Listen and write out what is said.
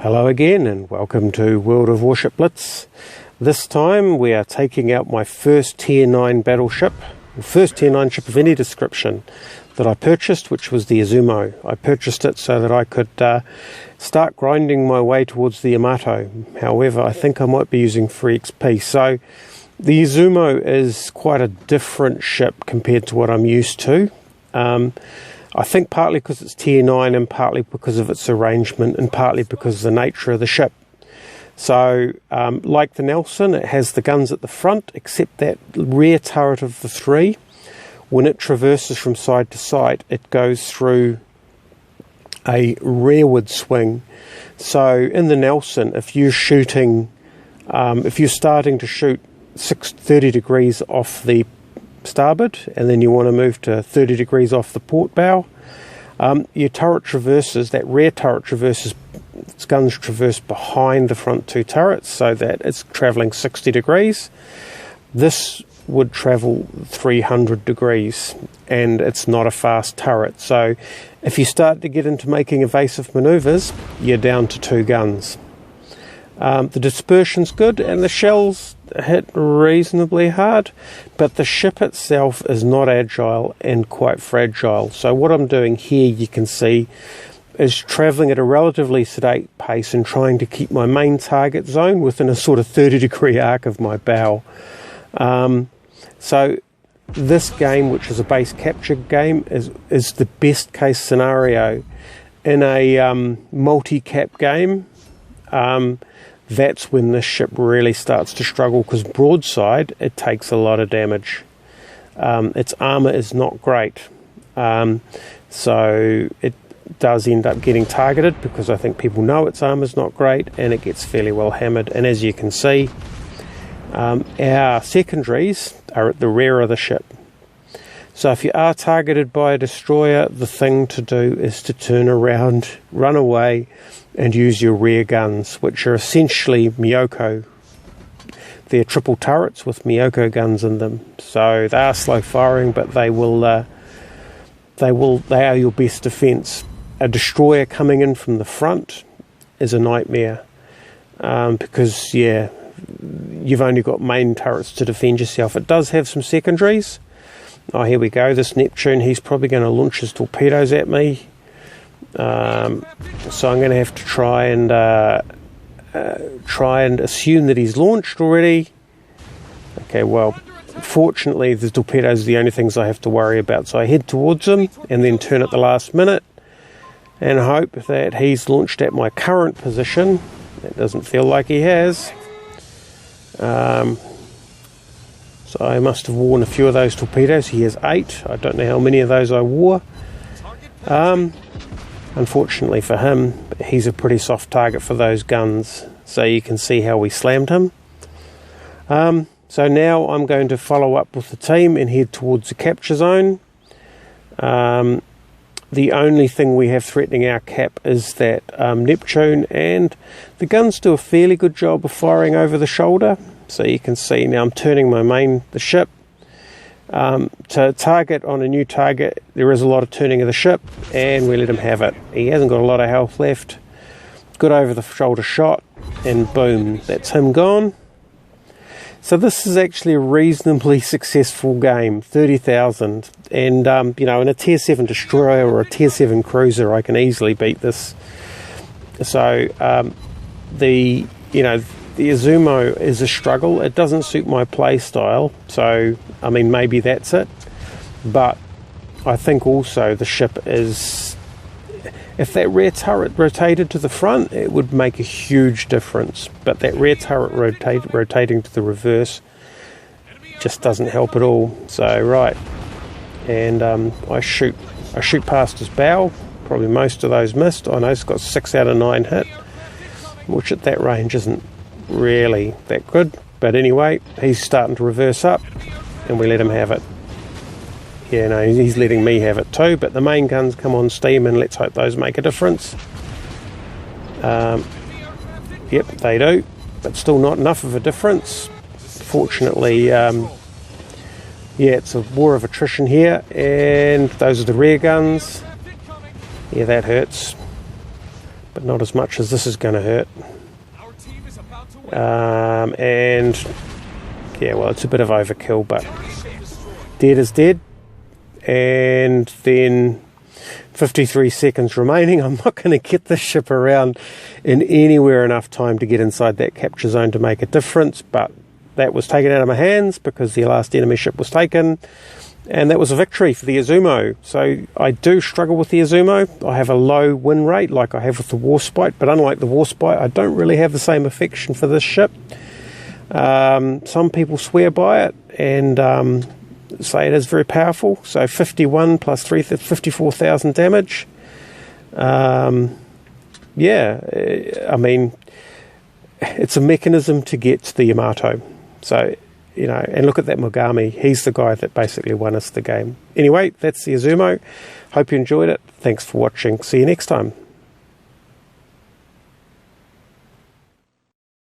Hello again and welcome to World of Warship Blitz. This time we are taking out my first tier 9 battleship, the first tier 9 ship of any description that I purchased, which was the Izumo. I purchased it so that I could start grinding my way towards the Yamato. However, I think I might be using free XP. So the Izumo is quite a different ship compared to what I'm used to. I think partly because it's tier 9 and partly because of its arrangement and partly because of the nature of the ship. So, like the Nelson, it has the guns at the front, except that rear turret of the 3. When it traverses from side to side, it goes through a rearward swing. So, in the Nelson, if you're shooting, if you're starting to shoot 30 degrees off the starboard and then you want to move to 30 degrees off the port bow, your turret traverses, that rear turret traverses, its guns traverse behind the front 2 turrets so that it's travelling 60 degrees. This would travel 300 degrees and it's not a fast turret. So if you start to get into making evasive manoeuvres, you're down to 2 guns. The dispersion's good and the shells hit reasonably hard, but the ship itself is not agile and quite fragile. So what I'm doing here, you can see, is travelling at a relatively sedate pace and trying to keep my main target zone within a sort of 30-degree arc of my bow. So this game, which is a base capture game, is the best case scenario. In a multi-cap game, that's when this ship really starts to struggle, because broadside, it takes a lot of damage. Its armour is not great. So it does end up getting targeted, because I think people know its armour is not great, and it gets fairly well hammered. And as you can see, our secondaries are at the rear of the ship. So if you are targeted by a destroyer, the thing to do is to turn around, run away, and use your rear guns, which are essentially Miyoko. They're triple turrets with Miyoko guns in them. So they are slow firing, but they are your best defence. A destroyer coming in from the front is a nightmare, because you've only got main turrets to defend yourself. It does have some secondaries. Oh, here we go. This Neptune, he's probably going to launch his torpedoes at me. So I'm going to have to try and assume that he's launched already. Okay, well, fortunately the torpedoes are the only things I have to worry about. So I head towards him and then turn at the last minute and hope that he's launched at my current position. It doesn't feel like he has. So I must have worn a few of those torpedoes. He has 8. I don't know how many of those I wore. Unfortunately for him, he's a pretty soft target for those guns. So you can see how we slammed him. So now I'm going to follow up with the team and head towards the capture zone. The only thing we have threatening our cap is that Neptune, and the guns do a fairly good job of firing over the shoulder. So you can see now I'm turning the ship. To target on a new target, there is a lot of turning of the ship, and we let him have it. He hasn't got a lot of health left. Good over the shoulder shot, and boom, that's him gone. So this is actually a reasonably successful game, 30,000. And, in a tier 7 destroyer or a tier 7 cruiser, I can easily beat this. So, the Izumo is a struggle. It doesn't suit my play style, so I mean maybe that's it. But I think also the ship is, if that rear turret rotated to the front, it would make a huge difference. But that rear turret rotating to the reverse just doesn't help at all. So right, and I shoot past his bow. Probably most of those missed. I know it's got 6 out of 9 hit, which at that range isn't really that good, but anyway, he's starting to reverse up and we let him have it. He's letting me have it too, but the main guns come on steam and let's hope those make a difference. Yep, they do, but still not enough of a difference. Fortunately, it's a war of attrition here, and those are the rear guns. Yeah, that hurts. but not as much as this is going to hurt. And yeah, well, it's a bit of overkill, but dead is dead. And then 53 seconds remaining. I'm not going to get this ship around in anywhere enough time to get inside that capture zone to make a difference, but that was taken out of my hands because the last enemy ship was taken, and that was a victory for the Izumo. So I do struggle with the Izumo. I have a low win rate like I have with the Warspite, but unlike the Warspite, I don't really have the same affection for this ship. Some people swear by it and say it is very powerful. So 51 plus 54,000 damage. Yeah, I mean, it's a mechanism to get to the Yamato. So, you know, and look at that Mogami. He's the guy that basically won us the game. Anyway, that's the Izumo. Hope you enjoyed it. Thanks for watching. See you next time.